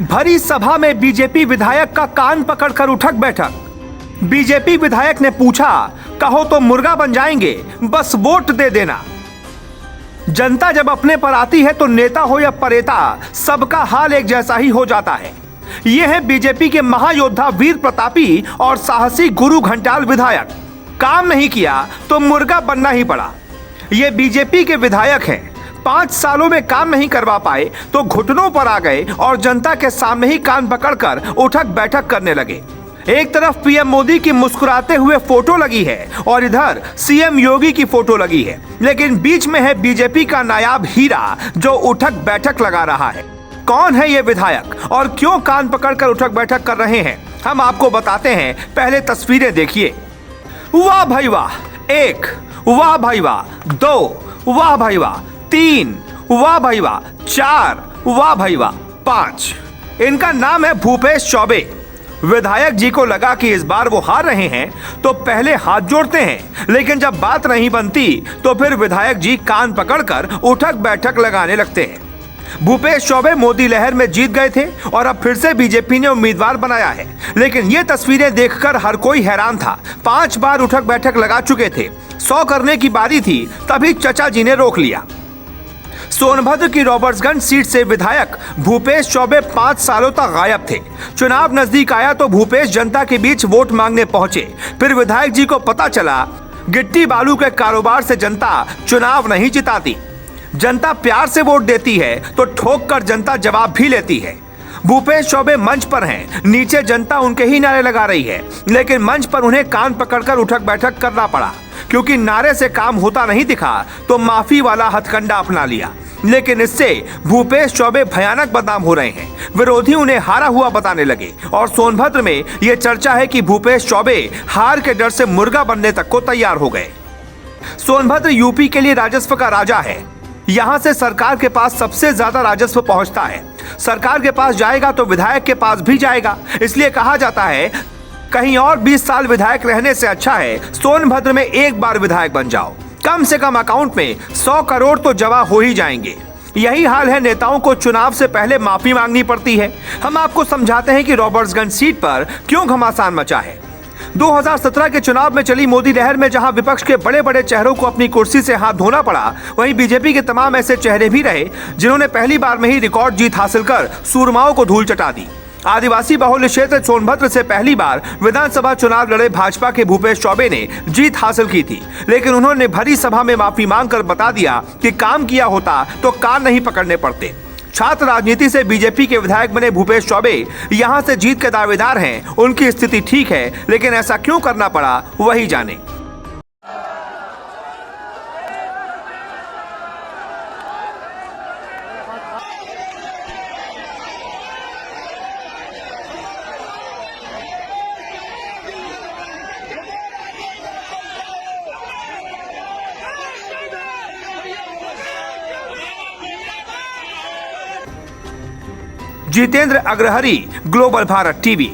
भरी सभा में बीजेपी विधायक का कान पकड़कर उठक बैठक। बीजेपी विधायक ने पूछा, कहो तो मुर्गा बन जाएंगे, बस वोट दे देना। जनता जब अपने पर आती है तो नेता हो या परेता, सबका हाल एक जैसा ही हो जाता है। ये है बीजेपी के महायोद्धा वीर प्रतापी और साहसी गुरु घंटाल विधायक। काम नहीं किया तो मुर्गा बनना ही पड़ा। ये बीजेपी के विधायक हैं। 5 सालों में काम नहीं करवा पाए तो घुटनों पर आ गए और जनता के सामने ही कान पकड़कर उठक बैठक करने लगे। एक तरफ पीएम मोदी की मुस्कुराते हुए फोटो लगी है और इधर सीएम योगी की फोटो लगी है, लेकिन बीच में है बीजेपी का नायाब हीरा जो उठक बैठक लगा रहा है। कौन है ये विधायक और क्यों कान पकड़कर उठक बैठक कर रहे हैं, हम आपको बताते हैं। पहले तस्वीरें देखिए। वाह भाई वाह 1, वाह भाई वाह 2, वाह भाई वाह 3, वाह भाई वाह 4, वाह भाई वाह 5। इनका नाम है भूपेश चौबे। विधायक जी को लगा कि इस बार वो हार रहे हैं तो पहले हाथ जोड़ते हैं, लेकिन जब बात नहीं बनती तो फिर विधायक जी कान पकड़कर उठक बैठक लगाने लगते हैं। भूपेश चौबे मोदी लहर में जीत गए थे और अब फिर से बीजेपी ने उम्मीदवार बनाया है, लेकिन ये तस्वीरें देखकर हर कोई हैरान था। 5 बार उठक बैठक लगा चुके थे, 100 करने की बारी थी, तभी चचा जी ने रोक लिया। सोनभद्र की रॉबर्ट्सगंज सीट से विधायक भूपेश चौबे 5 सालों तक गायब थे। चुनाव नजदीक आया तो भूपेश जनता के बीच वोट मांगने पहुंचे। फिर विधायक जी को पता चला गिट्टी बालू के कारोबार से जनता चुनाव नहीं जिताती। जनता प्यार से वोट देती है तो ठोक कर जनता जवाब भी लेती है। भूपेश चौबे मंच पर हैं, नीचे जनता उनके ही नारे लगा रही है, लेकिन मंच पर उन्हें कान पकड़कर उठक बैठक करना पड़ा, क्योंकि नारे से काम होता नहीं दिखा तो माफी वाला हथकंडा अपना लिया। लेकिन इससे भूपेश चौबे भयानक बदनाम हो रहे हैं। विरोधी उन्हें हारा हुआ बताने लगे और सोनभद्र में यह चर्चा है कि भूपेश चौबे हार के डर से मुर्गा बनने तक को तैयार हो गए। सोनभद्र यूपी के लिए राजस्व का राजा है। यहां से सरकार के पास सबसे ज्यादा राजस्व पहुंचता है। सरकार के पास जाएगा तो विधायक के पास भी जाएगा। इसलिए कहा जाता है कहीं और 20 साल विधायक रहने से अच्छा है सोनभद्र में एक बार विधायक बन जाओ। कम से कम अकाउंट में 100 करोड़ तो जमा हो ही जाएंगे। यही हाल है, नेताओं को चुनाव से पहले माफी मांगनी पड़ती है। हम आपको समझाते हैं कि रॉबर्ट्सगंज सीट पर क्यों घमासान मचा है। 2017 के चुनाव में चली मोदी लहर में जहां विपक्ष के बड़े बड़े चेहरों को अपनी कुर्सी से हाथ धोना पड़ा, वहीं बीजेपी के तमाम ऐसे चेहरे भी रहे जिन्होंने पहली बार में ही रिकॉर्ड जीत हासिल कर सूरमाओं को धूल चटा दी। आदिवासी बहुल क्षेत्र सोनभद्र से पहली बार विधानसभा चुनाव लड़े भाजपा के भूपेश चौबे ने जीत हासिल की थी, लेकिन उन्होंने भरी सभा में माफी मांगकर बता दिया कि काम किया होता तो कान नहीं पकड़ने पड़ते। छात्र राजनीति से बीजेपी के विधायक बने भूपेश चौबे यहां से जीत के दावेदार हैं। उनकी स्थिति ठीक है, लेकिन ऐसा क्यों करना पड़ा वही जाने। Jitendra Agrahari, global Bharat TV.